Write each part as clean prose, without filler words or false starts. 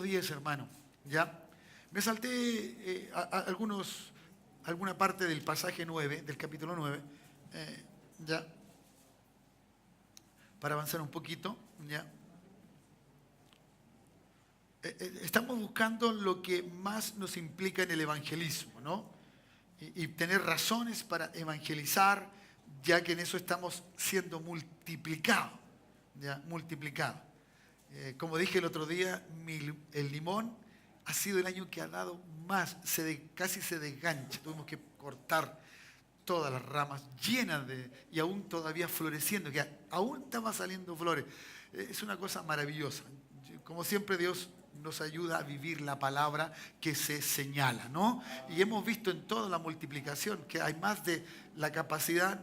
10, hermano, ¿ya? Me salté alguna parte del pasaje 9, del capítulo 9, ¿ya? Para avanzar un poquito, ¿ya? Estamos buscando lo que más nos implica en el evangelismo, ¿no? Y tener razones para evangelizar, ya que en eso estamos siendo multiplicados, ¿ya? Multiplicados. Como dije el otro día, el limón ha sido el año que ha dado más, casi se desgancha. Tuvimos que cortar todas las ramas llenas y aún todavía floreciendo, que aún estaba saliendo flores. Es una cosa maravillosa. Como siempre, Dios nos ayuda a vivir la palabra que se señala, ¿no? Y hemos visto en toda la multiplicación que hay más de la capacidad.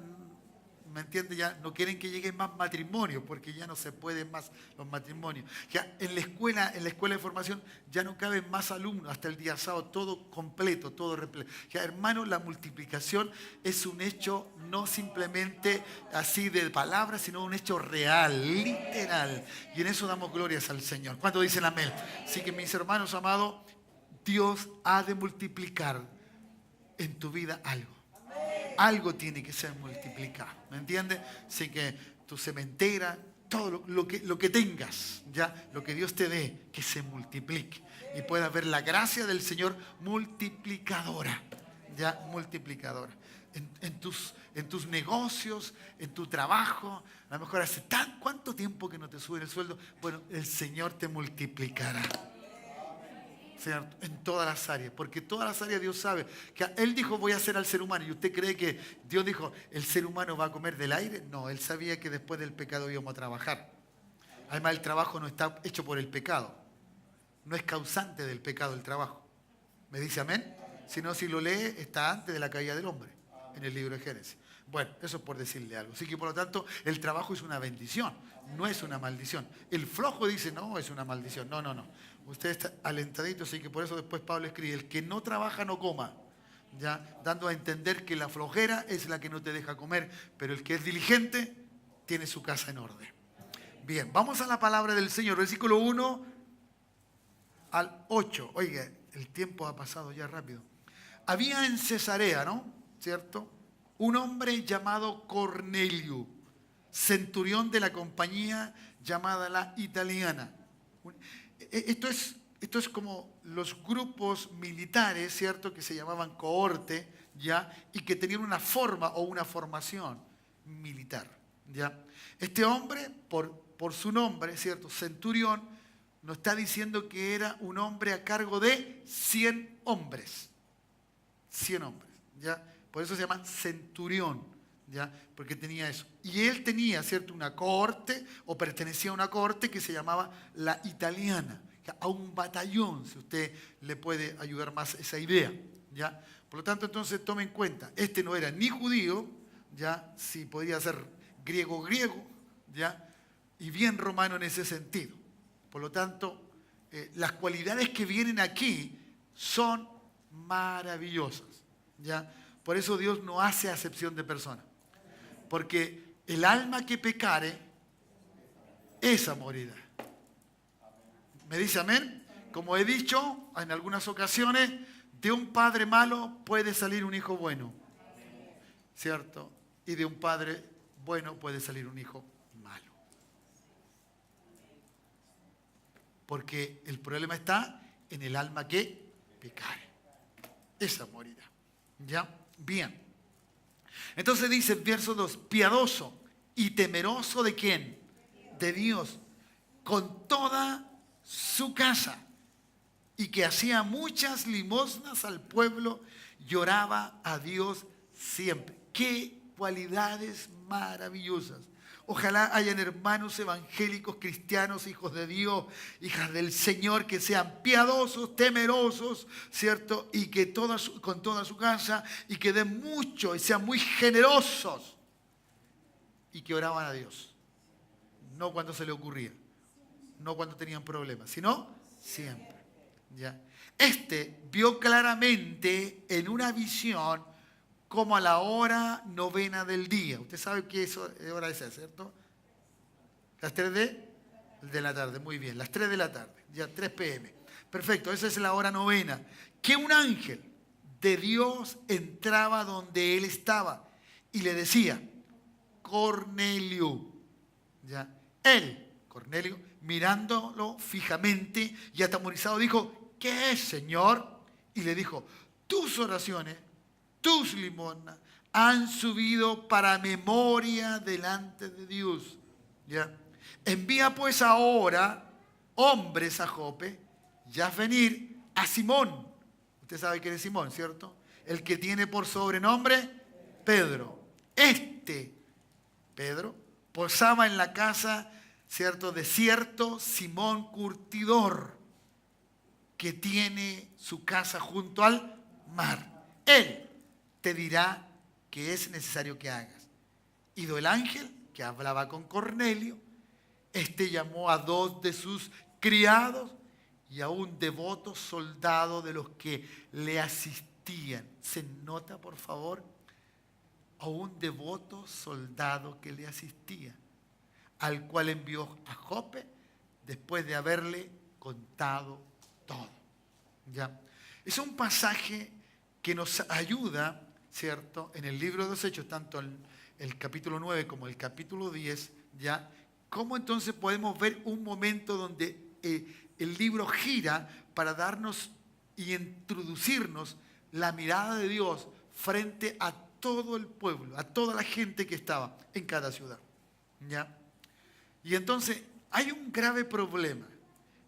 ¿Me entiende? Ya no quieren que lleguen más matrimonios porque ya no se pueden más los matrimonios. Ya en la escuela de formación ya no caben más alumnos hasta el día sábado, todo completo, todo repleto. Ya, hermano, la multiplicación es un hecho no simplemente así de palabras, sino un hecho real, literal. Y en eso damos glorias al Señor. ¿Cuántos dicen amén? Así que mis hermanos amados, Dios ha de multiplicar en tu vida algo. Algo tiene que ser multiplicado, ¿me entiendes? Así que tu cementera, todo lo que tengas, ya, lo que Dios te dé, que se multiplique. Y puedas ver la gracia del Señor multiplicadora, ya, multiplicadora. En tus negocios, en tu trabajo, a lo mejor hace ¿cuánto tiempo que no te suben el sueldo? Bueno, el Señor te multiplicará. ¿Cierto? En todas las áreas, porque todas las áreas Dios sabe que Él dijo voy a hacer al ser humano, y usted cree que Dios dijo el ser humano va a comer del aire. No, Él sabía que después del pecado íbamos a trabajar. Además, el trabajo no está hecho por el pecado, no es causante del pecado el trabajo. ¿Me dice amén? Si no, si lo lee, está antes de la caída del hombre en el libro de Génesis. Bueno, eso es por decirle algo. Así que por lo tanto, el trabajo es una bendición, no es una maldición. El flojo dice, no, es una maldición. No, no, no. Usted está alentadito, así que por eso después Pablo escribe, el que no trabaja no coma. Ya, dando a entender que la flojera es la que no te deja comer, pero el que es diligente tiene su casa en orden. Bien, vamos a la palabra del Señor, versículo 1 al 8. Oiga, el tiempo ha pasado ya rápido. Había en Cesarea, ¿no? ¿Cierto? Un hombre llamado Cornelio, centurión de la compañía llamada la Italiana. Esto es como los grupos militares, ¿cierto? Que se llamaban cohorte, ¿ya? Y que tenían una forma o una formación militar, ¿ya? Este hombre, por su nombre, ¿cierto? Centurión, nos está diciendo que era un hombre a cargo de 100 hombres. 100 hombres, ¿ya? Por eso se llama centurión, ¿ya? Porque tenía eso. Y él tenía, ¿cierto?, una cohorte, o pertenecía a una cohorte que se llamaba la Italiana, a un batallón, si usted le puede ayudar más esa idea, ¿ya? Por lo tanto, entonces tome en cuenta, este no era ni judío, ¿ya? Sí, podría ser griego, ¿ya? Y bien romano en ese sentido. Por lo tanto, las cualidades que vienen aquí son maravillosas, ¿ya? Por eso Dios no hace acepción de personas. Porque el alma que pecare, esa morirá. ¿Me dice amén? Como he dicho en algunas ocasiones, de un padre malo puede salir un hijo bueno. ¿Cierto? Y de un padre bueno puede salir un hijo malo. Porque el problema está en el alma que pecare. Esa morirá. ¿Ya? Bien. Entonces dice el verso 2, piadoso y temeroso ¿de quién? De Dios, con toda su casa, y que hacía muchas limosnas al pueblo, lloraba a Dios siempre. ¡Qué cualidades maravillosas! Ojalá hayan hermanos evangélicos, cristianos, hijos de Dios, hijas del Señor, que sean piadosos, temerosos, ¿cierto? Y que con toda su casa, y que den mucho, y sean muy generosos, y que oraban a Dios. No cuando se le ocurría, no cuando tenían problemas, sino siempre, ¿ya? Este vio claramente en una visión como a la hora novena del día. Usted sabe qué hora es esa, ¿cierto? Las 3 de la tarde, muy bien, las 3 de la tarde, ya 3 p.m. Perfecto, esa es la hora novena. Que un ángel de Dios entraba donde él estaba y le decía, Cornelio. ¿Ya? Él, Cornelio, mirándolo fijamente y atemorizado, dijo, ¿qué es, Señor? Y le dijo, tus oraciones, tus limosnas han subido para memoria delante de Dios. ¿Ya? Envía pues ahora hombres a Jope y haz venir a Simón. Usted sabe quién es Simón, ¿cierto? El que tiene por sobrenombre Pedro. Pedro, posaba en la casa, ¿cierto?, de cierto Simón Curtidor, que tiene su casa junto al mar. Él te dirá qué es necesario que hagas. Ido el ángel que hablaba con Cornelio, llamó a 2 de sus criados y a un devoto soldado de los que le asistían. ¿Se nota, por favor? A un devoto soldado que le asistía, al cual envió a Jope después de haberle contado todo. ¿Ya? Es un pasaje que nos ayuda, ¿cierto?, en el libro de los Hechos, tanto el capítulo 9 como el capítulo 10, ¿ya? Cómo entonces podemos ver un momento donde el libro gira para darnos y introducirnos la mirada de Dios frente a todo el pueblo, a toda la gente que estaba en cada ciudad. ¿Ya? Y entonces hay un grave problema.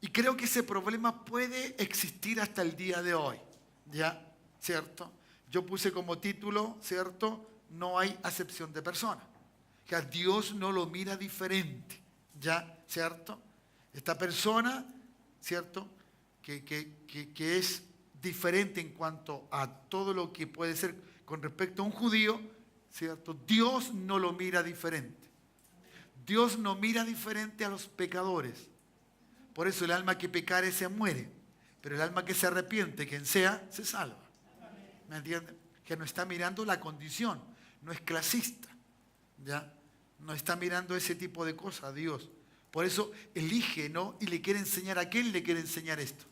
Y creo que ese problema puede existir hasta el día de hoy. ¿Ya? ¿Cierto? Yo puse como título, ¿cierto? No hay acepción de persona. O sea, Dios no lo mira diferente. ¿Ya? ¿Cierto? Esta persona, ¿cierto?, que es diferente en cuanto a todo lo que puede ser con respecto a un judío, ¿cierto? Dios no lo mira diferente. Dios no mira diferente a los pecadores. Por eso el alma que pecare se muere, pero el alma que se arrepiente, quien sea, se salva. ¿Me entienden? Que no está mirando la condición, no es clasista, ¿ya? No está mirando ese tipo de cosas, Dios. Por eso elige, ¿no? Y le quiere enseñar, ¿a quién le quiere enseñar esto?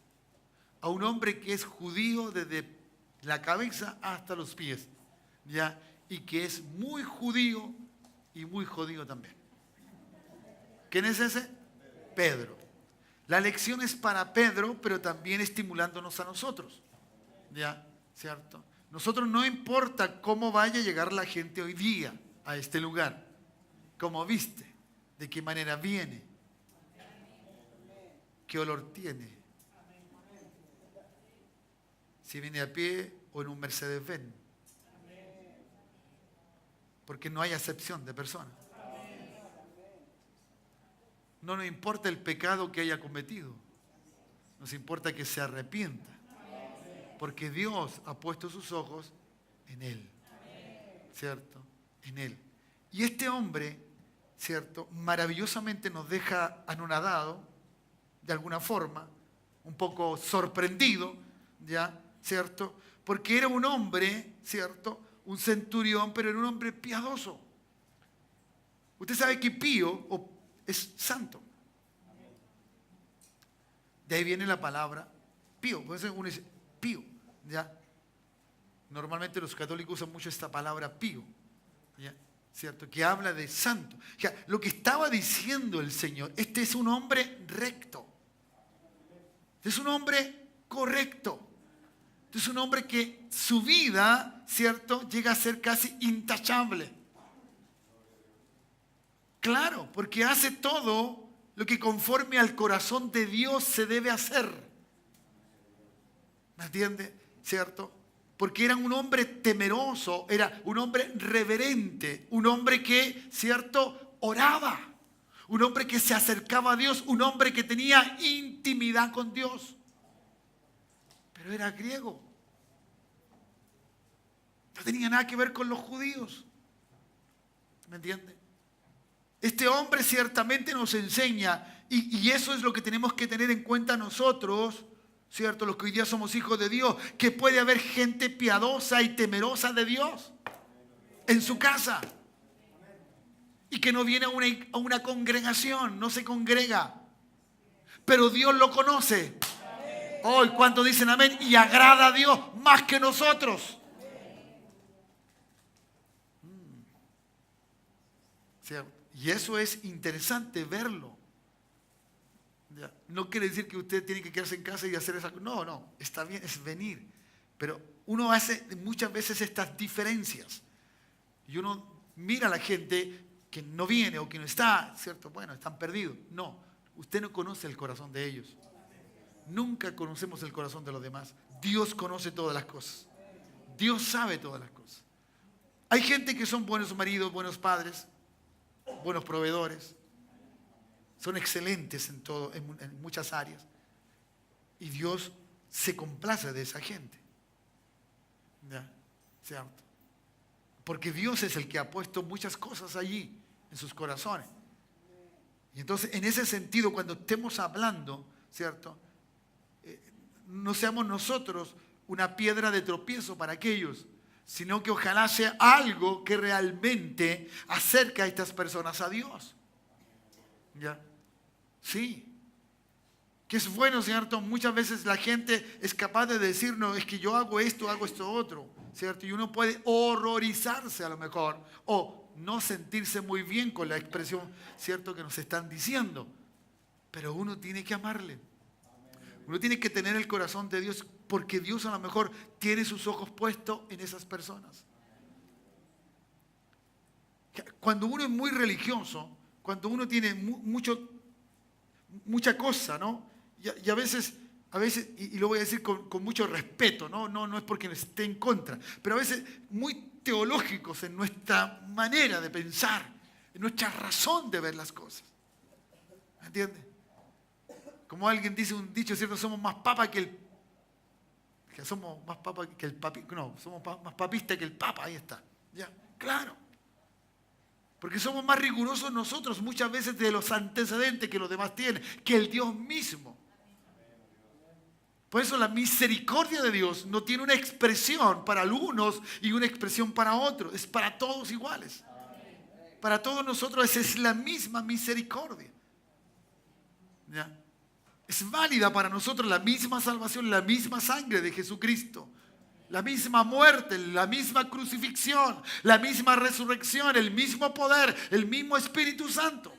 A un hombre que es judío desde la cabeza hasta los pies, ¿ya? Y que es muy judío y muy jodido también. ¿Quién es ese? Pedro. La lección es para Pedro, pero también estimulándonos a nosotros, ¿ya? ¿Cierto? Nosotros no importa cómo vaya a llegar la gente hoy día a este lugar, cómo viste, de qué manera viene, qué olor tiene, si viene a pie o en un Mercedes-Benz, porque no hay acepción de persona. No nos importa el pecado que haya cometido, nos importa que se arrepienta, porque Dios ha puesto sus ojos en él, ¿cierto? En él. Y este hombre, ¿cierto?, maravillosamente nos deja anonadado, de alguna forma, un poco sorprendido, ¿ya? ¿Cierto? Porque era un hombre, ¿cierto?, un centurión, pero era un hombre piadoso. Usted sabe que Pío es santo. De ahí viene la palabra Pío. Por eso uno dice Pío, ¿ya? Normalmente los católicos usan mucho esta palabra Pío, ¿ya? ¿Cierto? Que habla de santo. O sea, lo que estaba diciendo el Señor, este es un hombre recto. Este es un hombre correcto. Este es un hombre que su vida, ¿cierto?, llega a ser casi intachable. Claro, porque hace todo lo que conforme al corazón de Dios se debe hacer. ¿Me entiende? ¿Cierto? Porque era un hombre temeroso, era un hombre reverente, un hombre que, ¿cierto?, oraba, un hombre que se acercaba a Dios, un hombre que tenía intimidad con Dios. Pero era griego. No tenía nada que ver con los judíos. ¿Me entiende? Este hombre ciertamente nos enseña, y eso es lo que tenemos que tener en cuenta nosotros, ¿cierto? Los que hoy día somos hijos de Dios, que puede haber gente piadosa y temerosa de Dios en su casa y que no viene a una congregación, no se congrega, pero Dios lo conoce Hoy, ¿cuántos dicen amén? Y agrada a Dios más que nosotros. ¿Cierto? Y eso es interesante verlo. ¿Ya? No quiere decir que usted tiene que quedarse en casa y hacer esa cosa. No, no, está bien, es venir. Pero uno hace muchas veces estas diferencias. Y uno mira a la gente que no viene o que no está, ¿cierto? Bueno, están perdidos. No, usted no conoce el corazón de ellos. Nunca conocemos el corazón de los demás. Dios conoce todas las cosas. Dios sabe todas las cosas. Hay gente que son buenos maridos, buenos padres, buenos proveedores. Son excelentes en todo, en muchas áreas. Y Dios se complace de esa gente. ¿Ya? ¿Cierto? Porque Dios es el que ha puesto muchas cosas allí, en sus corazones. Y entonces, en ese sentido, cuando estemos hablando, ¿cierto? No seamos nosotros una piedra de tropiezo para aquellos, sino que ojalá sea algo que realmente acerque a estas personas a Dios. ¿Ya? Sí. Que es bueno, ¿cierto? Muchas veces la gente es capaz de decir, no, es que yo hago esto otro, ¿cierto? Y uno puede horrorizarse a lo mejor, o no sentirse muy bien con la expresión, ¿cierto?, que nos están diciendo. Pero uno tiene que amarle. Uno tiene que tener el corazón de Dios, porque Dios a lo mejor tiene sus ojos puestos en esas personas. Cuando uno es muy religioso, cuando uno tiene mucha cosa, ¿no? Y a veces, y lo voy a decir con mucho respeto, ¿no? No es porque esté en contra, pero a veces muy teológicos en nuestra manera de pensar, en nuestra razón de ver las cosas. ¿Me entiendes? Como alguien dice un dicho, ¿cierto? Somos más papa somos más papa que el papi, no, somos más papistas que el papa, ahí está. Ya, claro. Porque somos más rigurosos nosotros muchas veces de los antecedentes que los demás tienen, que el Dios mismo. Por eso la misericordia de Dios no tiene una expresión para algunos y una expresión para otros. Es para todos iguales. Para todos nosotros esa es la misma misericordia. ¿Ya? Es válida para nosotros la misma salvación, la misma sangre de Jesucristo. La misma muerte, la misma crucifixión, la misma resurrección, el mismo poder, el mismo Espíritu Santo.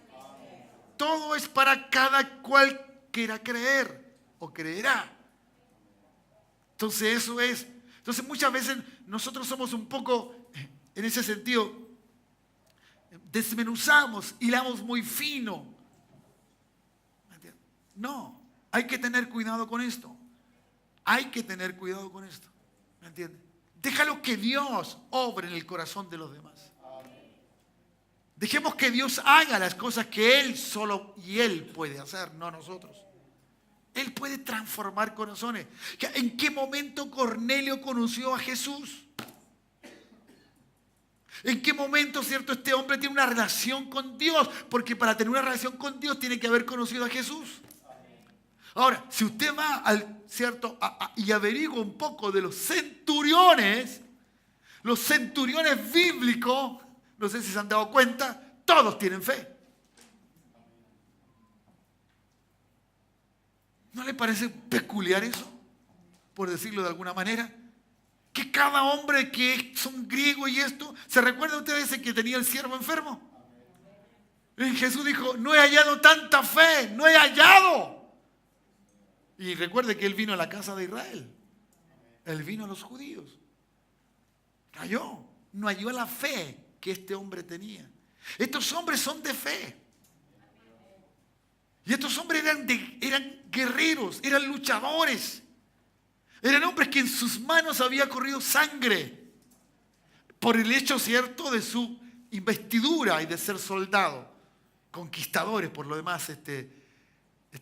Todo es para cada cual quiera creer o creerá. Entonces eso es. Entonces muchas veces nosotros somos un poco, en ese sentido, desmenuzamos, hilamos muy fino. No, hay que tener cuidado con esto. Hay que tener cuidado con esto. ¿Me entiendes? Déjalo que Dios obre en el corazón de los demás. Dejemos que Dios haga las cosas que Él solo y Él puede hacer, no nosotros. Él puede transformar corazones. ¿En qué momento Cornelio conoció a Jesús? ¿En qué momento, cierto, este hombre tiene una relación con Dios? Porque para tener una relación con Dios tiene que haber conocido a Jesús. Ahora, si usted va y averigua un poco de los centuriones bíblicos, no sé si se han dado cuenta, todos tienen fe. ¿No le parece peculiar eso? Por decirlo de alguna manera. Que cada hombre que son griegos y esto, ¿se recuerda usted ese que tenía el siervo enfermo? Y Jesús dijo, no he hallado tanta fe, no he hallado. Y recuerde que Él vino a la casa de Israel. Él vino a los judíos. No halló la fe que este hombre tenía. Estos hombres son de fe. Y estos hombres eran guerreros, eran luchadores. Eran hombres que en sus manos había corrido sangre. Por el hecho cierto de su investidura y de ser soldado. Conquistadores por lo demás este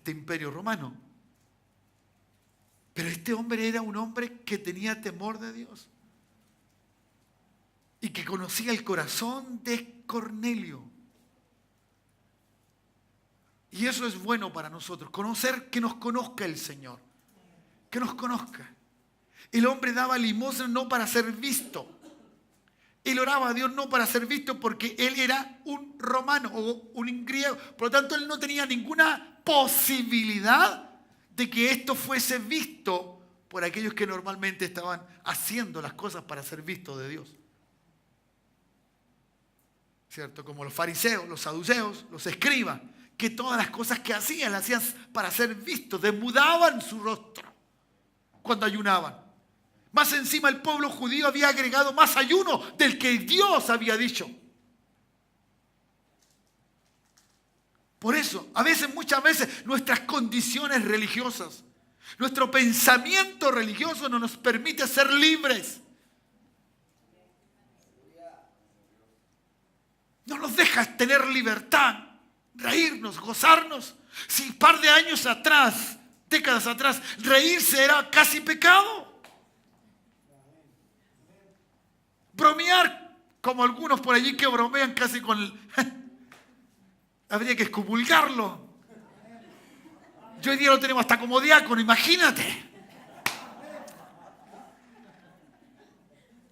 imperio romano. Pero este hombre era un hombre que tenía temor de Dios. Y que conocía el corazón de Cornelio. Y eso es bueno para nosotros. Que nos conozca el Señor. Que nos conozca. El hombre daba limosna no para ser visto. Él oraba a Dios no para ser visto porque él era un romano o un griego. Por lo tanto, él no tenía ninguna posibilidad de que esto fuese visto por aquellos que normalmente estaban haciendo las cosas para ser vistos de Dios. ¿Cierto? Como los fariseos, los saduceos, los escribas, que todas las cosas que hacían, las hacían para ser vistos, desmudaban su rostro cuando ayunaban. Más encima el pueblo judío había agregado más ayuno del que Dios había dicho. Por eso, muchas veces, nuestras condiciones religiosas, nuestro pensamiento religioso no nos permite ser libres. No nos deja tener libertad, reírnos, gozarnos. Si un par de años atrás, décadas atrás, reírse era casi pecado. Bromear, como algunos por allí que bromean casi con el... Habría que excomulgarlo. Yo hoy día lo tenemos hasta como diácono, imagínate.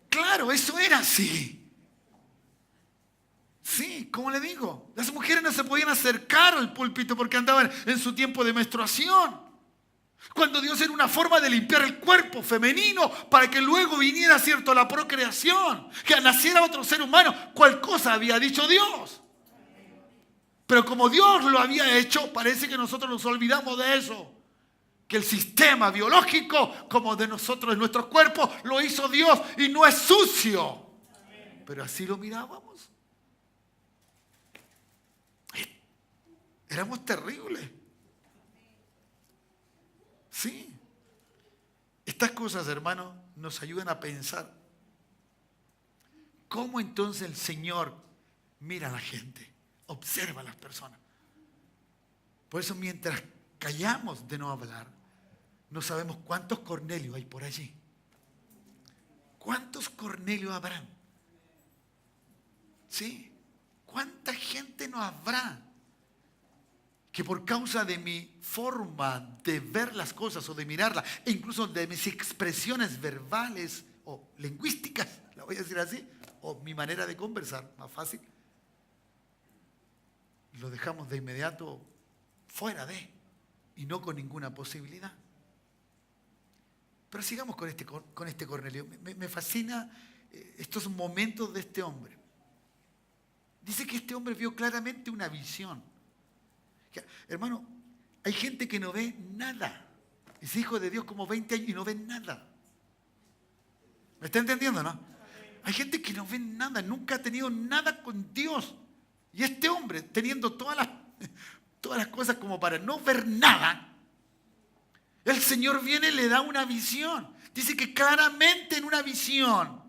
Claro, eso era así. Sí, ¿cómo le digo? Las mujeres no se podían acercar al púlpito porque andaban en su tiempo de menstruación. Cuando Dios era una forma de limpiar el cuerpo femenino para que luego viniera, ¿cierto?, la procreación, que naciera otro ser humano. ¿Cuál cosa había dicho Dios? Pero como Dios lo había hecho, parece que nosotros nos olvidamos de eso. Que el sistema biológico, como de nosotros, en nuestros cuerpos, lo hizo Dios y no es sucio. Pero así lo mirábamos. Éramos terribles. Sí. Estas cosas, hermanos, nos ayudan a pensar cómo entonces el Señor mira a la gente, observa a las personas. Por eso mientras callamos de no hablar, no sabemos cuántos Cornelios hay por allí. ¿Cuántos Cornelios habrán? ¿Sí? ¿Cuánta gente no habrá que por causa de mi forma de ver las cosas o de mirarlas, e incluso de mis expresiones verbales o lingüísticas, la voy a decir así, o mi manera de conversar, más fácil, lo dejamos de inmediato fuera de, y no con ninguna posibilidad? Pero sigamos con este Cornelio. Me fascina estos momentos de este hombre. Dice que este hombre vio claramente una visión. Hermano, hay gente que no ve nada. Es hijo de Dios como 20 años y no ve nada. ¿Me está entendiendo, no? Hay gente que no ve nada, nunca ha tenido nada con Dios. Y este hombre, teniendo todas las cosas como para no ver nada, el Señor viene y le da una visión. Dice que claramente en una visión.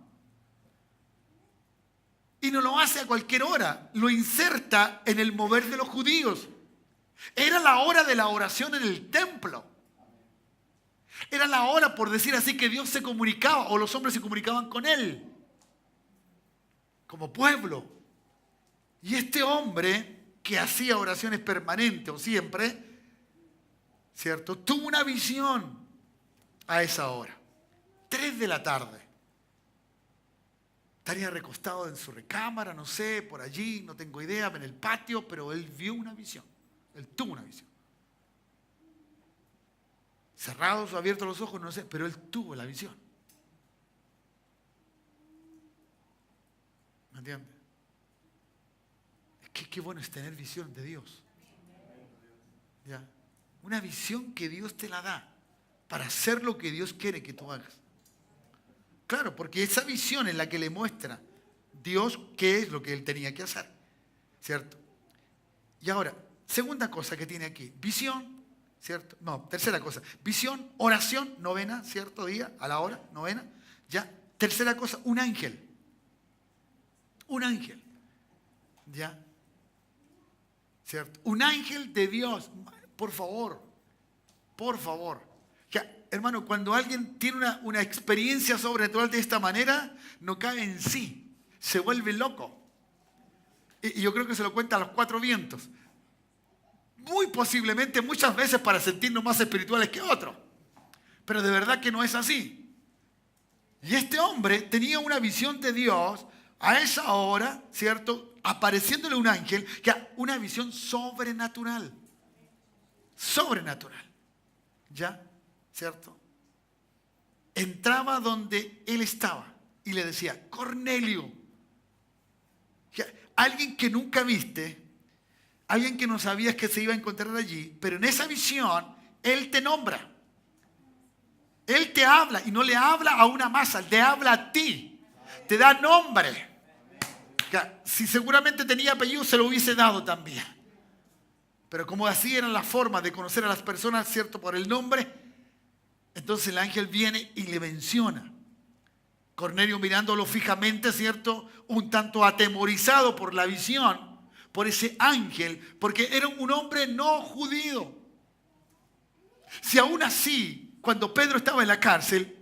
Y no lo hace a cualquier hora, lo inserta en el mover de los judíos. Era la hora de la oración en el templo. Era la hora, por decir así, que Dios se comunicaba o los hombres se comunicaban con Él como pueblo. Y este hombre que hacía oraciones permanentes o siempre, ¿cierto?, tuvo una visión a esa hora, 3 de la tarde. Estaría recostado en su recámara, no sé, por allí, no tengo idea, en el patio, pero él vio una visión. Él tuvo una visión. Cerrados o abiertos los ojos, no sé, pero él tuvo la visión. ¿Me entiendes? Qué bueno es tener visión de Dios. ¿Ya? Una visión que Dios te la da para hacer lo que Dios quiere que tú hagas. Claro, porque esa visión es la que le muestra Dios qué es lo que él tenía que hacer. ¿Cierto? Y ahora, segunda cosa que tiene aquí, visión, ¿cierto? No, tercera cosa, visión, oración, novena, ¿cierto? Día, a la hora, novena. Ya, tercera cosa, un ángel. Un ángel. ¿Ya? ¿Cierto? Un ángel de Dios. Por favor, por favor. Ya, hermano, cuando alguien tiene una experiencia sobrenatural de esta manera, no cae en sí, se vuelve loco. Y yo creo que se lo cuenta a los 4 vientos. Muy posiblemente, muchas veces para sentirnos más espirituales que otros. Pero de verdad que no es así. Y este hombre tenía una visión de Dios a esa hora, ¿cierto?, apareciéndole un ángel, que una visión sobrenatural. Sobrenatural. ¿Ya? ¿Cierto? Entraba donde él estaba y le decía, Cornelio, alguien que nunca viste, alguien que no sabías que se iba a encontrar allí, pero en esa visión él te nombra. Él te habla y no le habla a una masa, le habla a ti. Te da nombre. Si seguramente tenía apellido, se lo hubiese dado también. Pero como así era la forma de conocer a las personas, ¿cierto? Por el nombre, entonces el ángel viene y le menciona. Cornelio mirándolo fijamente, ¿cierto? Un tanto atemorizado por la visión, por ese ángel, porque era un hombre no judío. Si aún así, cuando Pedro estaba en la cárcel,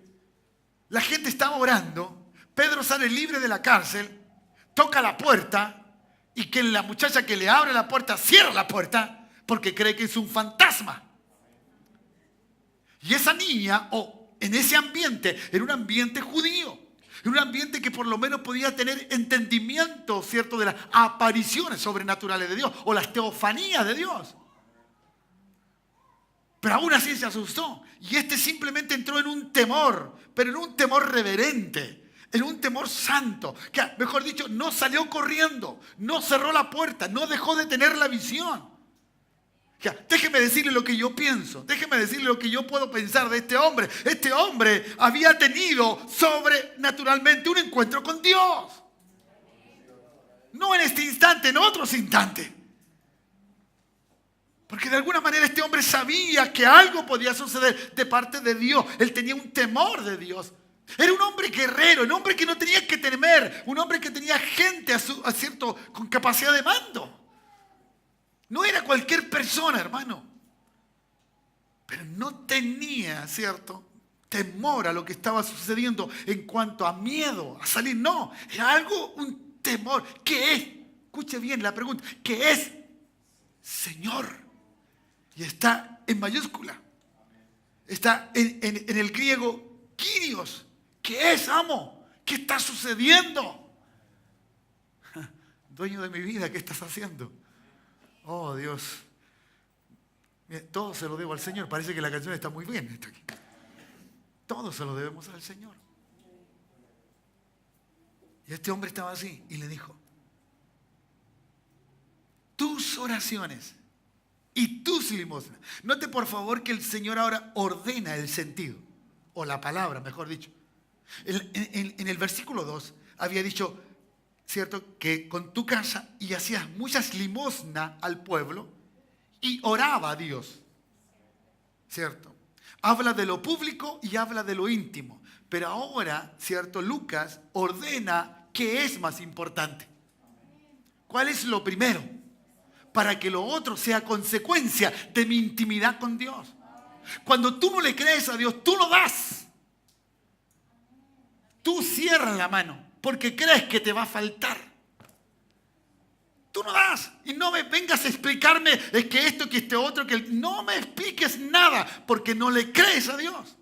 la gente estaba orando, Pedro sale libre de la cárcel, toca la puerta y que la muchacha que le abre la puerta cierra la puerta porque cree que es un fantasma. Y esa niña, en ese ambiente, era un ambiente judío, era un ambiente que por lo menos podía tener entendimiento, ¿cierto?, de las apariciones sobrenaturales de Dios o las teofanías de Dios. Pero aún así se asustó. Y simplemente entró en un temor, pero en un temor reverente, en un temor santo. Que, mejor dicho, no salió corriendo, no cerró la puerta, no dejó de tener la visión. Déjeme decirle lo que yo pienso, déjeme decirle lo que yo puedo pensar de este hombre. Este hombre había tenido sobrenaturalmente un encuentro con Dios. No en este instante, en otros instantes. Porque de alguna manera este hombre sabía que algo podía suceder de parte de Dios. Él tenía un temor de Dios. Era un hombre guerrero, un hombre que no tenía que temer, un hombre que tenía gente con capacidad de mando. No era cualquier persona, hermano. Pero no tenía, ¿cierto?, temor a lo que estaba sucediendo en cuanto a miedo, a salir. No, era algo, un temor. ¿Qué es? Escuche bien la pregunta. ¿Qué es? Señor. Y está en mayúscula. Está en el griego Kyrios. ¿Qué es, amo? ¿Qué está sucediendo? Dueño de mi vida, ¿qué estás haciendo? Oh, Dios. Mira, todo se lo debo al Señor. Parece que la canción está muy bien. Está aquí. Todo se lo debemos al Señor. Y este hombre estaba así y le dijo, tus oraciones y tus limosnas. Note por favor que el Señor ahora ordena el sentido, o la palabra, mejor dicho. En el versículo 2 había dicho, ¿cierto?, que con tu casa y hacías muchas limosnas al pueblo y oraba a Dios, ¿cierto? Habla de lo público y habla de lo íntimo. Pero ahora, ¿cierto?, Lucas ordena qué es más importante. ¿Cuál es lo primero? Para que lo otro sea consecuencia de mi intimidad con Dios. Cuando tú no le crees a Dios, tú lo das. Tú cierras la mano porque crees que te va a faltar. Tú no das. Y no me vengas a explicarme es que esto, que este otro, que no me expliques nada porque no le crees a Dios.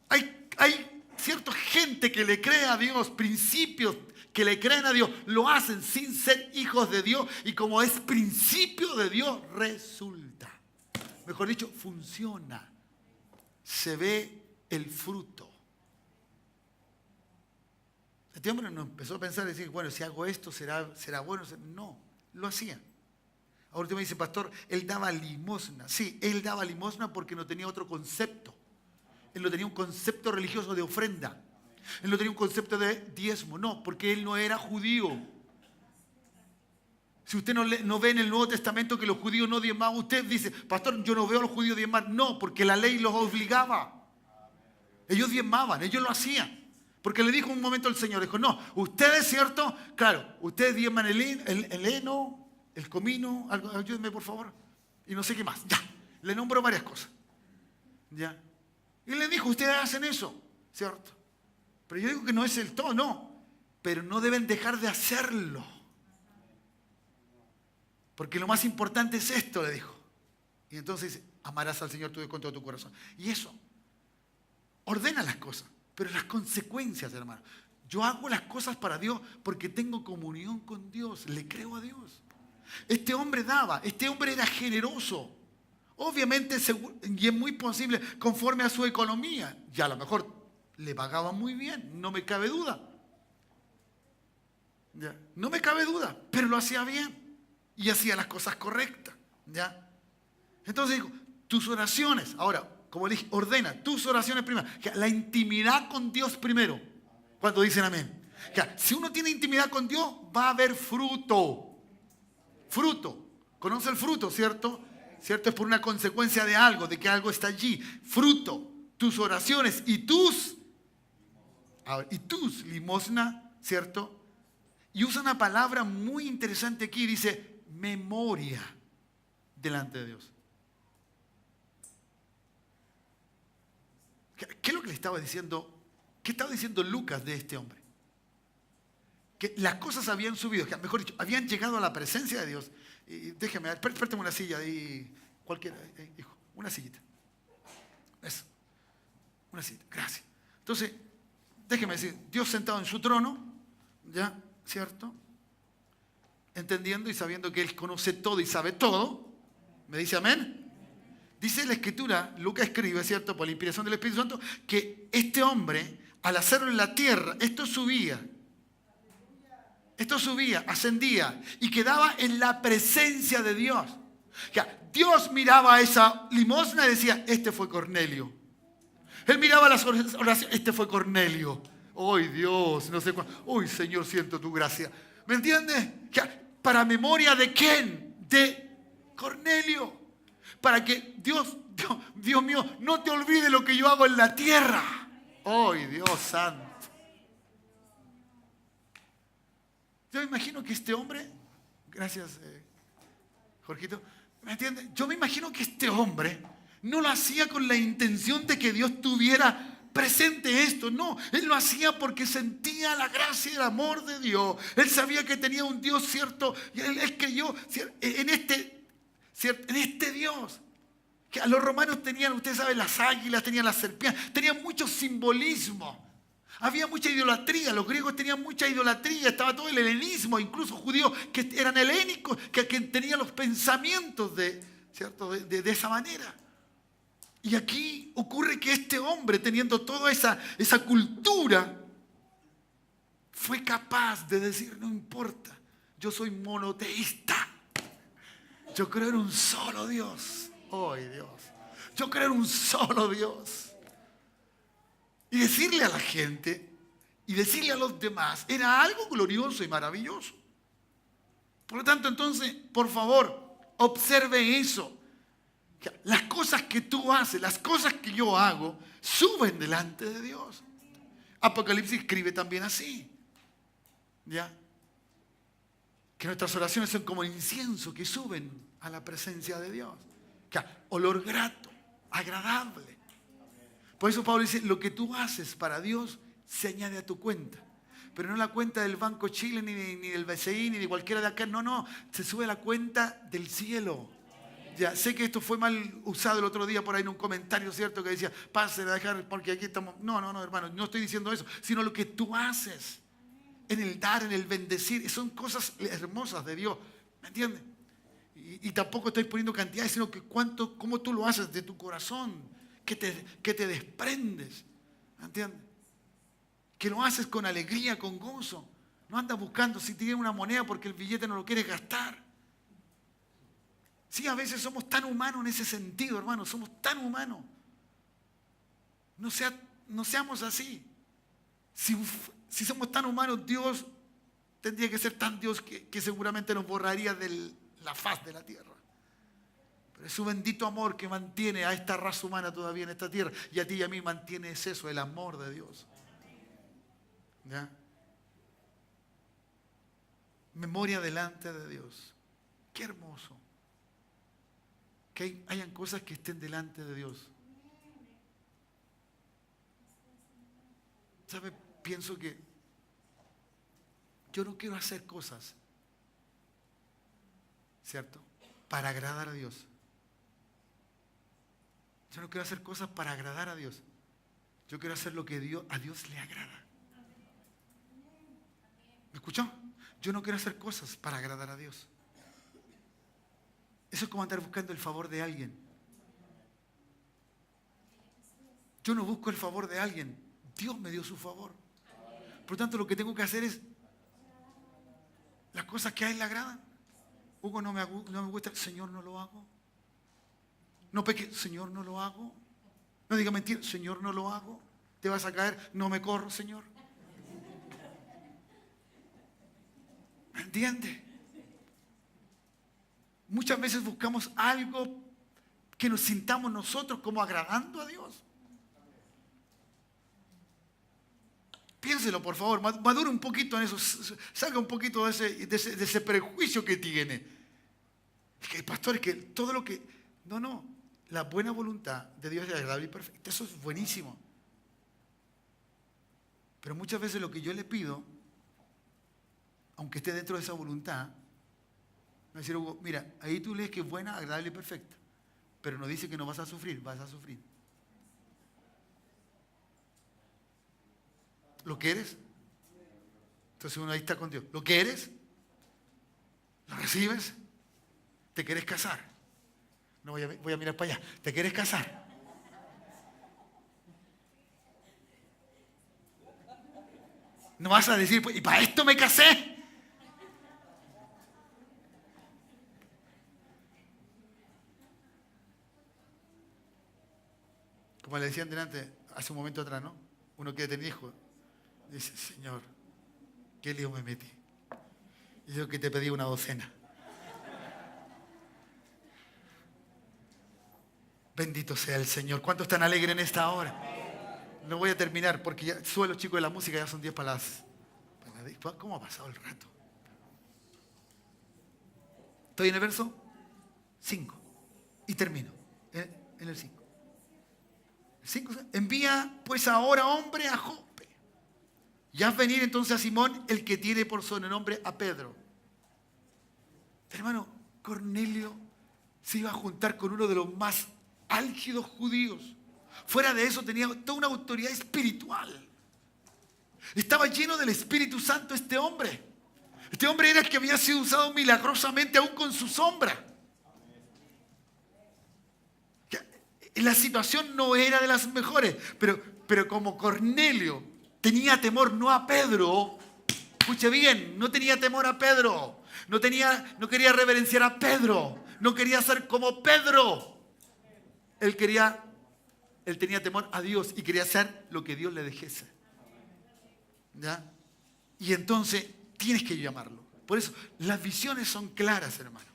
Hay cierta gente que le cree a Dios, principios que le creen a Dios, lo hacen sin ser hijos de Dios y como es principio de Dios, resulta. Mejor dicho, funciona. Se ve el fruto. Este hombre no empezó a pensar y decir, bueno, si hago esto, será bueno. No, lo hacía. Ahora usted me dice, pastor, él daba limosna. Sí, él daba limosna porque no tenía otro concepto. Él no tenía un concepto religioso de ofrenda. Él no tenía un concepto de diezmo. No, porque él no era judío. Si usted no ve en el Nuevo Testamento que los judíos no diezmaban, usted dice, pastor, yo no veo a los judíos diezmar. No, porque la ley los obligaba. Ellos diezmaban, ellos lo hacían. Porque le dijo un momento el Señor, dijo, no, ustedes, ¿cierto? Claro, ustedes diezman el heno, el comino, ayúdenme por favor, y no sé qué más. Ya, le nombró varias cosas. Ya. Y le dijo, ustedes hacen eso, ¿cierto? Pero yo digo que no es el todo, no. Pero no deben dejar de hacerlo. Porque lo más importante es esto, le dijo. Y entonces amarás al Señor tu Dios con todo tu corazón. Y eso, ordena las cosas. Pero las consecuencias, hermano. Yo hago las cosas para Dios porque tengo comunión con Dios. Le creo a Dios. Este hombre daba, este hombre era generoso. Obviamente, y es muy posible, conforme a su economía. Y a lo mejor le pagaban muy bien, no me cabe duda. ¿Ya? No me cabe duda, pero lo hacía bien y hacía las cosas correctas. ¿Ya? Entonces digo, tus oraciones, ahora, como le dije, ordena tus oraciones primero. La intimidad con Dios primero, cuando dicen amén. Si uno tiene intimidad con Dios, va a haber fruto. Fruto. ¿Conoce el fruto, cierto? ¿Cierto? Es por una consecuencia de algo, de que algo está allí. Fruto. Tus oraciones y tus limosna, ¿cierto? Y usa una palabra muy interesante aquí, dice memoria delante de Dios. ¿Qué es lo que le estaba diciendo? ¿Qué estaba diciendo Lucas de este hombre? Que las cosas habían subido, que mejor dicho, habían llegado a la presencia de Dios. Y déjeme, préstame una silla ahí, cualquiera, hijo, una sillita. Eso, una sillita, gracias. Entonces, déjeme decir, Dios sentado en su trono, ¿ya? ¿Cierto? Entendiendo y sabiendo que Él conoce todo y sabe todo. ¿Me dice amén? Dice la Escritura, Lucas escribe, ¿cierto? Por la inspiración del Espíritu Santo, que este hombre, al hacerlo en la tierra, esto subía, ascendía y quedaba en la presencia de Dios. Dios miraba a esa limosna y decía, este fue Cornelio. Él miraba las oraciones, este fue Cornelio. ¡Ay, Dios! No sé cuándo. ¡Ay, Señor, siento tu gracia! ¿Me entiendes? ¿Para memoria de quién? De Cornelio. Para que Dios mío, no te olvides lo que yo hago en la tierra. ¡Ay, Dios santo! Yo me imagino que este hombre, gracias, Jorgito, ¿me entiendes? Yo me imagino que este hombre no lo hacía con la intención de que Dios tuviera presente esto, no, él lo hacía porque sentía la gracia y el amor de Dios. Él sabía que tenía un Dios cierto, y él creyó en este Dios. Que a los romanos tenían, ustedes saben, las águilas, tenían las serpientes, tenían mucho simbolismo. Había mucha idolatría, los griegos tenían mucha idolatría, estaba todo el helenismo, incluso judíos que eran helénicos, que tenían los pensamientos ¿cierto? De esa manera. Y aquí ocurre que este hombre, teniendo toda esa cultura, fue capaz de decir, no importa, yo soy monoteísta. Yo creo en un solo Dios. ¡Ay, Dios! Yo creo en un solo Dios. Y decirle a la gente, y decirle a los demás, era algo glorioso y maravilloso. Por lo tanto, entonces, por favor, observe eso. Las cosas que tú haces, las cosas que yo hago, suben delante de Dios. Apocalipsis escribe también así. ¿Ya? Que nuestras oraciones son como incienso que suben a la presencia de Dios. Olor grato, agradable. Por eso Pablo dice, lo que tú haces para Dios se añade a tu cuenta. Pero no la cuenta del Banco Chile, ni del BCI, ni de cualquiera de acá. No, se sube a la cuenta del cielo. Ya, sé que esto fue mal usado el otro día por ahí en un comentario, ¿cierto? Que decía, pasen a dejar porque aquí estamos. No, hermano, no estoy diciendo eso, sino lo que tú haces en el dar, en el bendecir, son cosas hermosas de Dios, ¿me entiendes? Y tampoco estoy poniendo cantidades, sino que cómo tú lo haces de tu corazón, que te desprendes, ¿me entiendes? Que lo haces con alegría, con gozo. No andas buscando si tienes una moneda porque el billete no lo quieres gastar. Sí, a veces somos tan humanos en ese sentido, hermano, somos tan humanos. No seamos así. Si somos tan humanos, Dios tendría que ser tan Dios que seguramente nos borraría de la faz de la tierra. Pero es su bendito amor que mantiene a esta raza humana todavía en esta tierra. Y a ti y a mí mantiene eso, el amor de Dios. ¿Ya? Memoria delante de Dios. Qué hermoso. Que hayan cosas que estén delante de Dios. ¿Sabe? Pienso que yo no quiero hacer cosas, ¿cierto? Para agradar a Dios. Yo no quiero hacer cosas para agradar a Dios. Yo quiero hacer lo que a Dios le agrada. ¿Me escuchó? Yo no quiero hacer cosas para agradar a Dios. Eso es como andar buscando el favor de alguien. Yo no busco el favor de alguien. Dios me dio su favor. Por lo tanto, lo que tengo que hacer es las cosas que a Él le agradan. Hugo, no me gusta. Señor, no lo hago. No peque. Señor, no lo hago. No diga mentira. Señor, no lo hago. Te vas a caer. No me corro, Señor. ¿Me entiende? Muchas veces buscamos algo que nos sintamos nosotros como agradando a Dios. Piénselo, por favor, madure un poquito en eso, salga un poquito de ese prejuicio que tiene. Es que, pastor, es que todo lo que... No, la buena voluntad de Dios es agradable y perfecta. Eso es buenísimo. Pero muchas veces lo que yo le pido, aunque esté dentro de esa voluntad, me dice, Hugo, mira, ahí tú lees que es buena, agradable y perfecta, pero no dice que no vas a sufrir, vas a sufrir. ¿Lo quieres? Entonces uno ahí está con Dios. ¿Lo quieres? ¿Lo recibes? ¿Te quieres casar? No voy a mirar para allá. ¿Te quieres casar? No vas a decir, pues, ¿y para esto me casé? Como le decían delante, hace un momento atrás, ¿no? Uno que tenía hijos. Dice, Señor, ¿qué lío me metí? Y yo que te pedí una docena. Bendito sea el Señor. ¿Cuántos están alegres en esta hora? No voy a terminar porque ya suelo, chicos, de la música ya son 10 para las 10. ¿Cómo ha pasado el rato? Estoy en el verso 5 y termino en el 5. El 5, envía pues ahora hombre a Jope. Y haz venir entonces a Simón, el que tiene por sobrenombre a Pedro. Hermano, Cornelio se iba a juntar con uno de los más álgidos judíos. Fuera de eso tenía toda una autoridad espiritual. Estaba lleno del Espíritu Santo este hombre. Este hombre era el que había sido usado milagrosamente aún con su sombra. La situación no era de las mejores, pero como Cornelio tenía temor no a Pedro, escuche bien, no tenía temor a Pedro, no quería reverenciar a Pedro, no quería ser como Pedro. Él tenía temor a Dios y quería hacer lo que Dios le dijese. ¿Ya? Y entonces tienes que llamarlo. Por eso, las visiones son claras, hermano.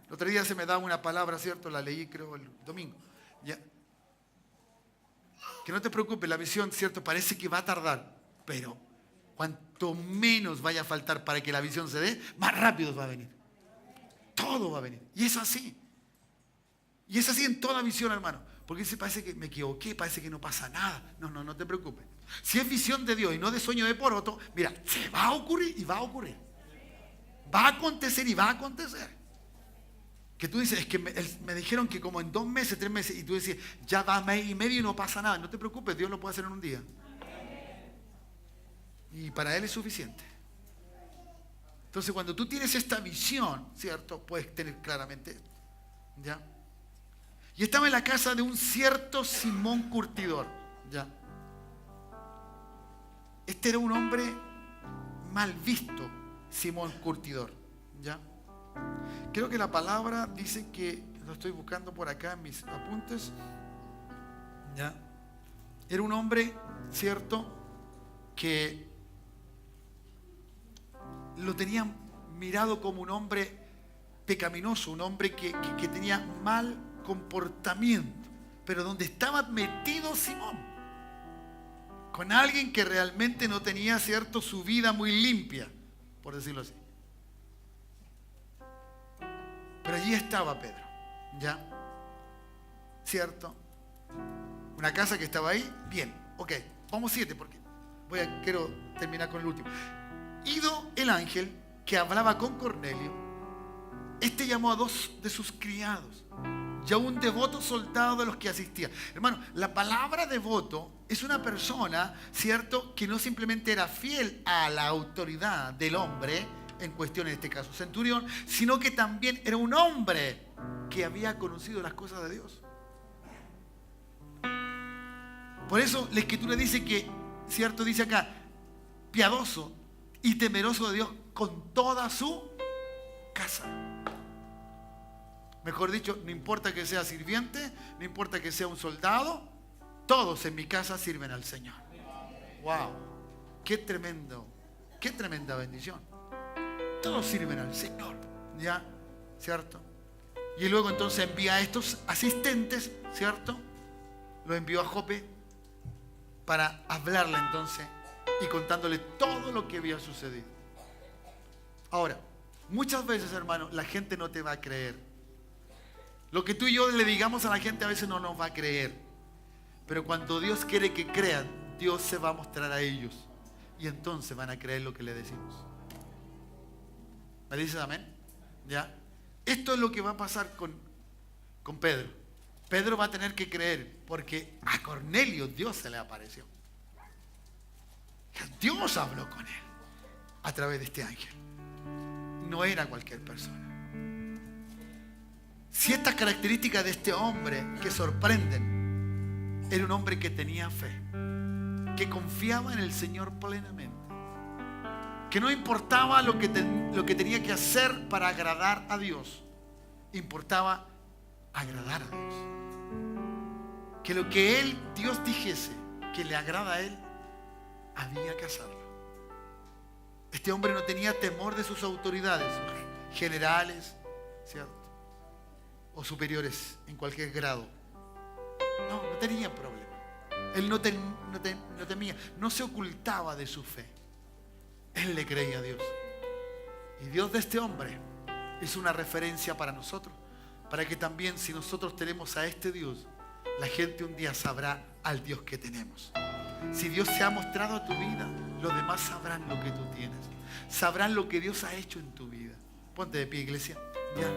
El otro día se me daba una palabra, ¿cierto? La leí creo el domingo. ¿Ya? Que no te preocupes, la visión, ¿cierto? Parece que va a tardar, pero cuanto menos vaya a faltar para que la visión se dé, más rápido va a venir. Todo va a venir. Y es así. Y es así en toda visión, hermano. Porque se parece que me equivoqué, parece que no pasa nada. No te preocupes. Si es visión de Dios y no de sueño de poroto, mira, se va a ocurrir y va a ocurrir. Va a acontecer y va a acontecer. Que tú dices, es que me dijeron que como en 2 meses, 3 meses, y tú decís, ya va mes y medio y no pasa nada. No te preocupes, Dios lo puede hacer en un día. Y para Él es suficiente. Entonces, cuando tú tienes esta visión, ¿cierto? Puedes tener claramente esto. ¿Ya? Y estaba en la casa de un cierto Simón Curtidor. ¿Ya? Este era un hombre mal visto, Simón Curtidor. ¿Ya? Creo que la palabra dice que, lo estoy buscando por acá en mis apuntes, ¿ya? Era un hombre, ¿cierto?, que lo tenían mirado como un hombre pecaminoso, un hombre que tenía mal comportamiento, pero donde estaba metido Simón, con alguien que realmente no tenía, ¿cierto?, su vida muy limpia, por decirlo así. Pero allí estaba Pedro, ¿ya? ¿Cierto? Una casa que estaba ahí, bien, ok, vamos 7 porque quiero terminar con el último. Ido el ángel que hablaba con Cornelio, este llamó a 2 de sus criados y a un devoto soldado de los que asistía. Hermano, la palabra devoto es una persona, ¿cierto?, que no simplemente era fiel a la autoridad del hombre, en cuestión en este caso centurión, sino que también era un hombre que había conocido las cosas de Dios. Por eso la Escritura dice que, cierto, dice acá, piadoso y temeroso de Dios con toda su casa. Mejor dicho, no importa que sea sirviente, no importa que sea un soldado, todos en mi casa sirven al Señor. ¡Wow! ¡Qué tremendo! ¡Qué tremenda bendición! Todos sirven al Señor, ¿ya? ¿Cierto? Y luego entonces envía a estos asistentes, ¿cierto? Los envió a Jope para hablarle entonces y contándole todo lo que había sucedido. Ahora, muchas veces, hermano, la gente no te va a creer. Lo que tú y yo le digamos a la gente a veces no nos va a creer. Pero cuando Dios quiere que crean, Dios se va a mostrar a ellos. Y entonces van a creer lo que le decimos. ¿Me dices amén? ¿Ya? Esto es lo que va a pasar con Pedro. Pedro va a tener que creer porque a Cornelio Dios se le apareció. Dios habló con él a través de este ángel. No era cualquier persona. Si estas características de este hombre que sorprenden, era un hombre que tenía fe, que confiaba en el Señor plenamente, que no importaba lo que tenía que hacer para agradar a Dios, importaba agradar a Dios. Que lo que Dios dijese que le agrada a él, había que hacerlo. Este hombre no tenía temor de sus autoridades, generales, ¿cierto? O superiores en cualquier grado. No tenía problema. Él no temía, no se ocultaba de su fe. Él le creía a Dios. Y Dios de este hombre es una referencia para nosotros, para que también si nosotros tenemos a este Dios, la gente un día sabrá al Dios que tenemos. Si Dios se ha mostrado a tu vida, los demás sabrán lo que tú tienes. Sabrán lo que Dios ha hecho en tu vida. Ponte de pie, iglesia. ¿Ya?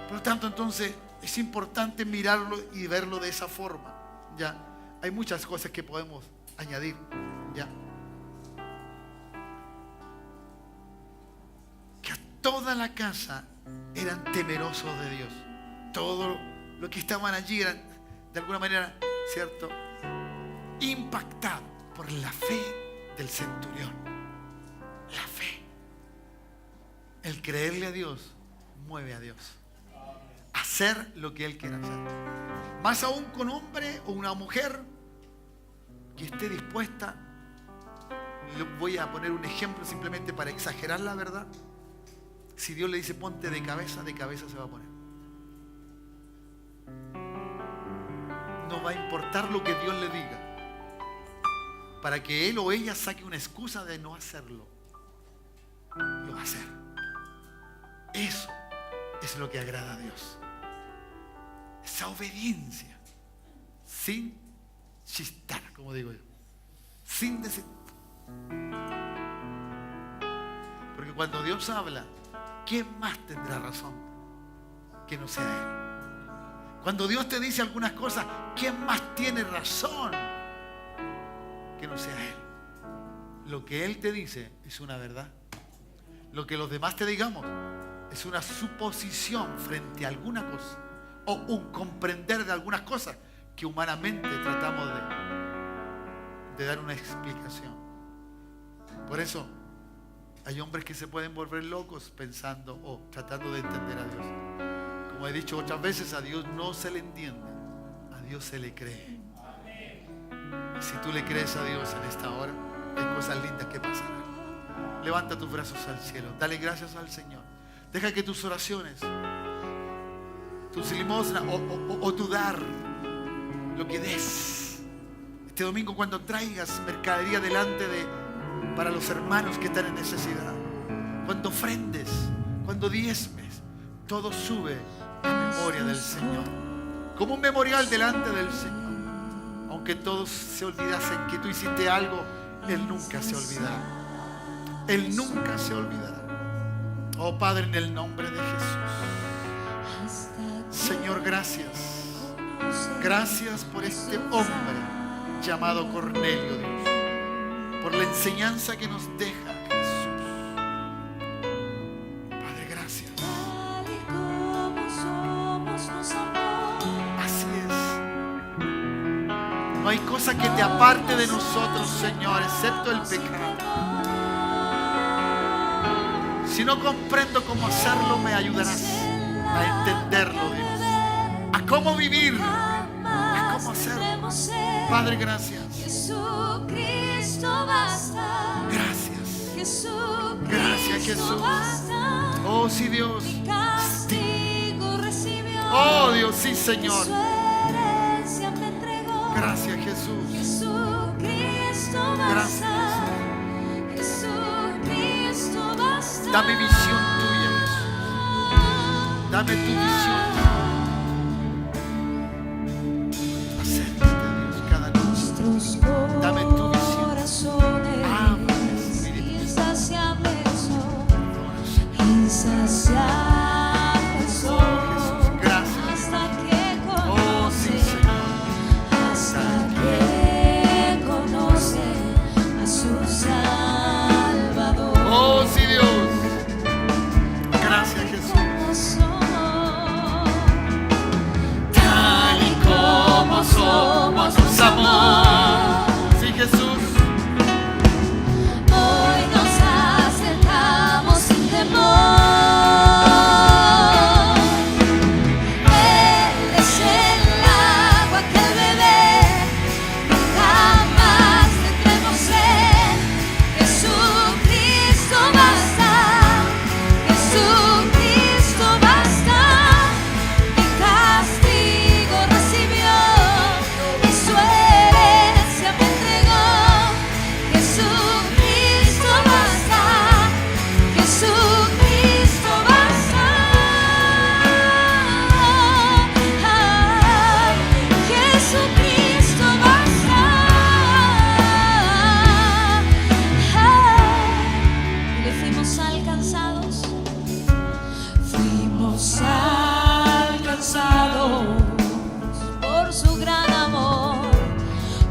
Por lo tanto, entonces, es importante mirarlo y verlo de esa forma. ¿Ya? Hay muchas cosas que podemos añadir. ¿Ya? Que a toda la casa eran temerosos de Dios. Todo lo que estaban allí eran, de alguna manera, ¿cierto?, impactado por la fe del centurión. La fe. El creerle a Dios mueve a Dios. Hacer lo que Él quiere hacer. Más aún con hombre o una mujer que esté dispuesta. Voy a poner un ejemplo simplemente para exagerar la verdad. Si Dios le dice ponte de cabeza se va a poner. No va a importar lo que Dios le diga, para que él o ella saque una excusa de no hacerlo. Lo va a hacer. Eso es lo que agrada a Dios. Esa obediencia. Sin chistar, como digo yo. Sin decir. Porque cuando Dios habla, ¿quién más tendrá razón que no sea Él? Cuando Dios te dice algunas cosas, ¿quién más tiene razón que no sea Él? Lo que Él te dice es una verdad. Lo que los demás te digamos es una suposición frente a alguna cosa o un comprender de algunas cosas que humanamente tratamos de dar una explicación. Por eso hay hombres que se pueden volver locos pensando o tratando de entender a Dios. Como he dicho otras veces, a Dios no se le entiende, a Dios se le cree. Y si tú le crees a Dios en esta hora, hay cosas lindas que pasarán. Levanta tus brazos al cielo, dale gracias al Señor. Deja que tus oraciones, tus limosnas o tu dar, lo que des. Este domingo cuando traigas mercadería delante para los hermanos que están en necesidad, cuando ofrendes, cuando diezmes, todo sube a memoria del Señor, como un memorial delante del Señor. Aunque todos se olvidasen que tú hiciste algo, Él nunca se olvidará. Él nunca se olvidará. Oh Padre, en el nombre de Jesús, Señor, gracias. Gracias por este hombre llamado Cornelio, Dios, por la enseñanza que nos deja Jesús. Padre, gracias. Así es. No hay cosa que te aparte de nosotros, Señor, excepto el pecado. Si no comprendo cómo hacerlo, me ayudarás a entenderlo, Dios. A cómo vivir, a cómo hacerlo. Padre, gracias. Gracias. Gracias, Jesús. Oh, sí, Dios. Oh, Dios, sí, Señor. Gracias, Jesús. Gracias, Jesús. Dame visión tuya, Jesús. Dame tu visión. Acércate, Dios, cada noche. Dame tu visión. Insaciable soy, Gracias. hasta que Oh, sí, conoce, Señor. hasta que conoce a su Salvador. Oh, sí, Dios. Gracias, Jesús. Tal y como somos, nos amó. Sí, Jesús. Hoy nos acercamos sin temor. Él es el agua que al beber jamás tendremos sed. Jesucristo basta, Jesucristo basta. Mi castigo recibió y su herencia me entregó. Jesucristo basta, Jesucristo basta. Jesucristo basta. Y le fuimos alcanzados por su gran amor,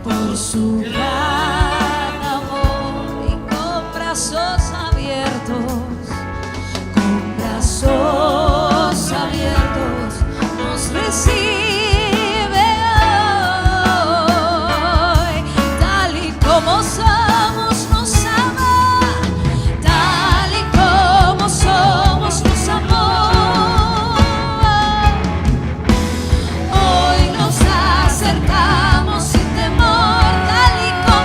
por su gran amor, y con brazos abiertos nos recibe hoy. Tal y como somos nos ama, tal y como somos nos amó. Hoy nos acercamos sin temor, tal y como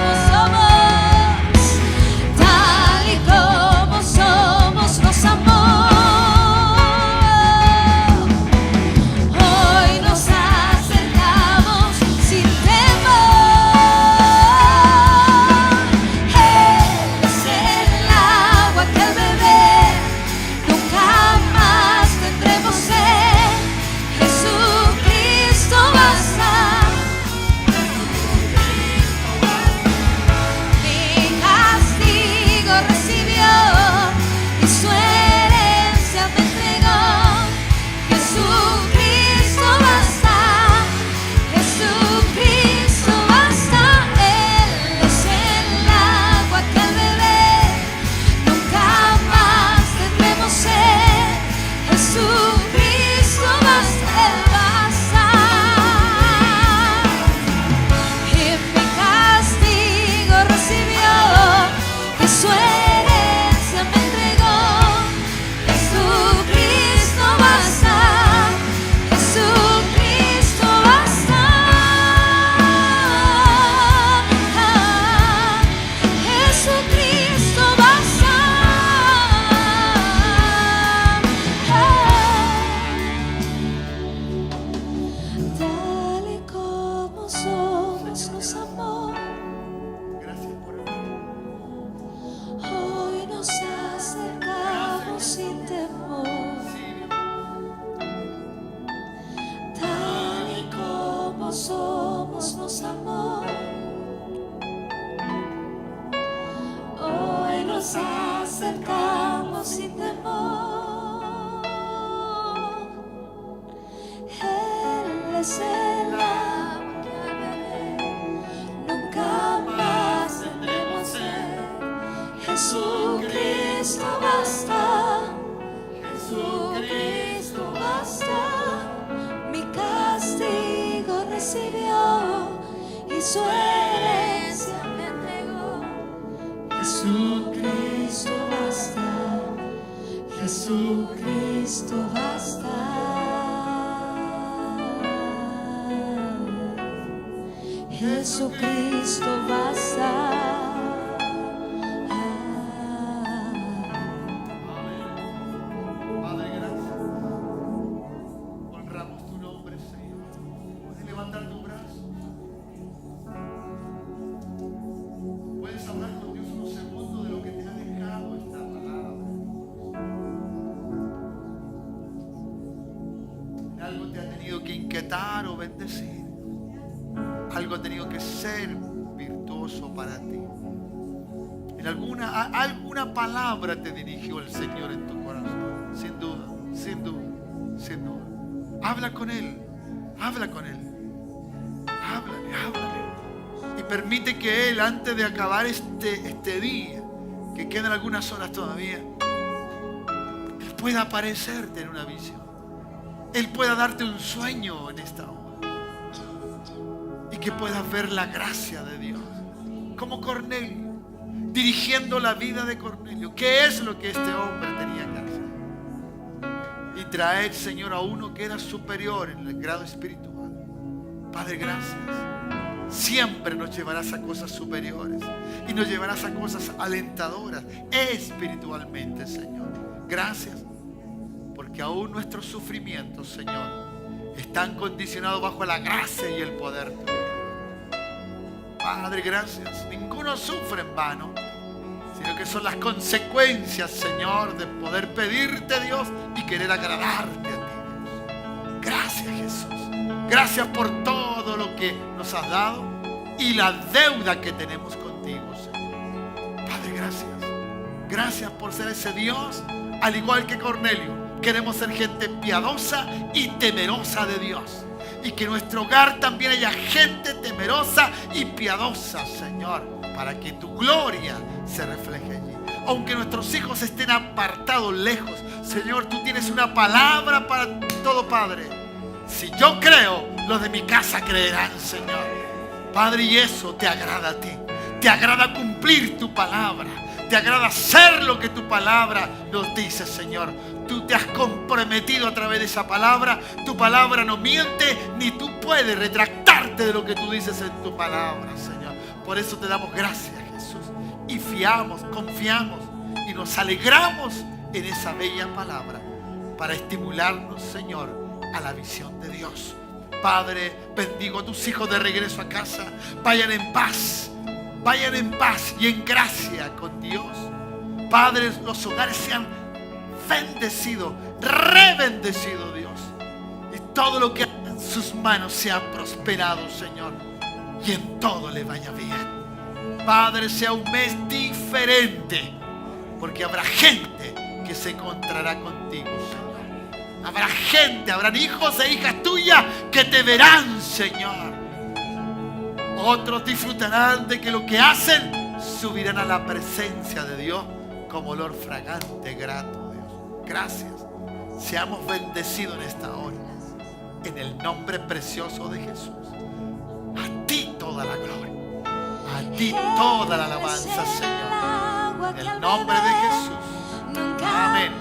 su herencia me entregó. Jesucristo basta, Jesucristo basta. Jesucristo basta. Padre, gracias. Honramos tu nombre, Señor. Puedes levantar tu brazo. Puedes hablar con Dios unos segundos de lo que te ha dejado esta palabra. Algo te ha tenido que inquietar o bendecir. Algo ha tenido que ser virtuoso para ti. En alguna palabra te dirigió el Señor en tu corazón. Sin duda, sin duda, sin duda. Habla con Él. Habla con Él. Háblale, háblale. Y permite que Él, antes de acabar este día, que quedan algunas horas todavía, Él pueda aparecerte en una visión. Él pueda darte un sueño en esta hora. Y que puedas ver la gracia de Dios. Como Cornelio, dirigiendo la vida de Cornelio. ¿Qué es lo que este hombre tenía que hacer? Y traer, Señor, a uno que era superior en el grado espiritual. Padre, gracias. Siempre nos llevarás a cosas superiores. Y nos llevarás a cosas alentadoras espiritualmente, Señor. Gracias. Porque aún nuestros sufrimientos, Señor, están condicionados bajo la gracia y el poder tuyo. Padre, gracias. Ninguno sufre en vano, sino que son las consecuencias, Señor, de poder pedirte, Dios, y querer agradarte a ti, Dios. Gracias, Jesús. Gracias por todo lo que nos has dado y la deuda que tenemos contigo, Señor. Padre, gracias. Gracias por ser ese Dios, al igual que Cornelio. Queremos ser gente piadosa y temerosa de Dios. Y que en nuestro hogar también haya gente temerosa y piadosa, Señor, para que tu gloria se refleje allí. Aunque nuestros hijos estén apartados lejos, Señor, tú tienes una palabra para todo padre. Si yo creo, los de mi casa creerán, Señor. Padre, y eso te agrada a ti. Te agrada cumplir tu palabra. Te agrada hacer lo que tu palabra nos dice, Señor. Tú te has comprometido a través de esa palabra. Tu palabra no miente, ni tú puedes retractarte de lo que tú dices en tu palabra, Señor. Por eso te damos gracias, Jesús. Y fiamos, confiamos y nos alegramos en esa bella palabra para estimularnos, Señor, a la visión de Dios. Padre, bendigo a tus hijos de regreso a casa. Vayan en paz y en gracia con Dios. Padre, los hogares sean bendecidos, rebendecidos, Dios. Y todo lo que haga en sus manos sea prosperado, Señor. Y en todo le vaya bien. Padre, sea un mes diferente, porque habrá gente que se encontrará contigo, Señor. Habrán hijos e hijas tuyas que te verán, Señor. Otros disfrutarán de que lo que hacen, subirán a la presencia de Dios como olor fragante, grato, Dios. Gracias. Seamos bendecidos en esta hora. En el nombre precioso de Jesús. A ti toda la gloria. A ti toda la alabanza, Señor. En el nombre de Jesús. Amén.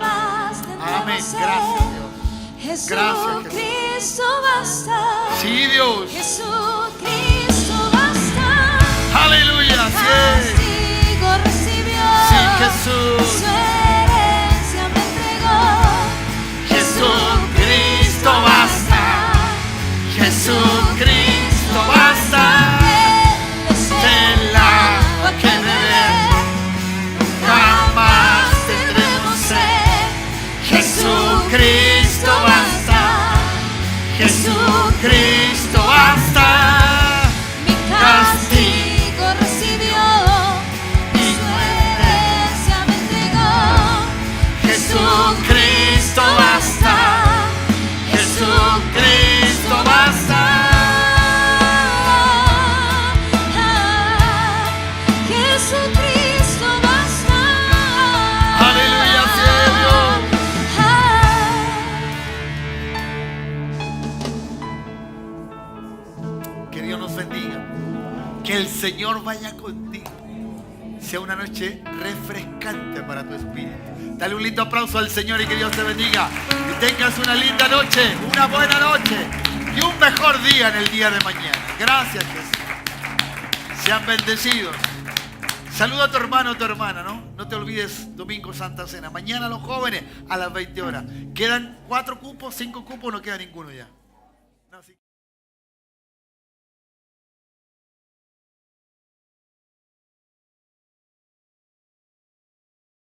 Amén. Gracias, Dios. Gracias, Jesucristo basta. Sí, Dios. Jesucristo basta. Aleluya. Sí. Castigo recibió. Sí, Jesús. Su herencia me entregó. Jesucristo basta. Jesucristo basta. Del agua que beber, jamás tendremos sed. Jesucristo basta. Jesucristo basta. Mi castigo recibió. Y Su herencia me entregó. Jesucristo basta. Jesucristo basta. Jesucristo basta. Aleluya, Señor. Que Dios nos bendiga. Señor vaya contigo. Sea una noche refrescante para tu espíritu. Dale un lindo aplauso al Señor y que Dios te bendiga. Y tengas una linda noche, una buena noche y un mejor día en el día de mañana. Gracias, Jesús. Sean bendecidos. Saluda a tu hermano o tu hermana, ¿no? No te olvides, domingo Santa Cena. Mañana los jóvenes a las 20 horas. Quedan 4 cupos, 5 cupos, no queda ninguno ya.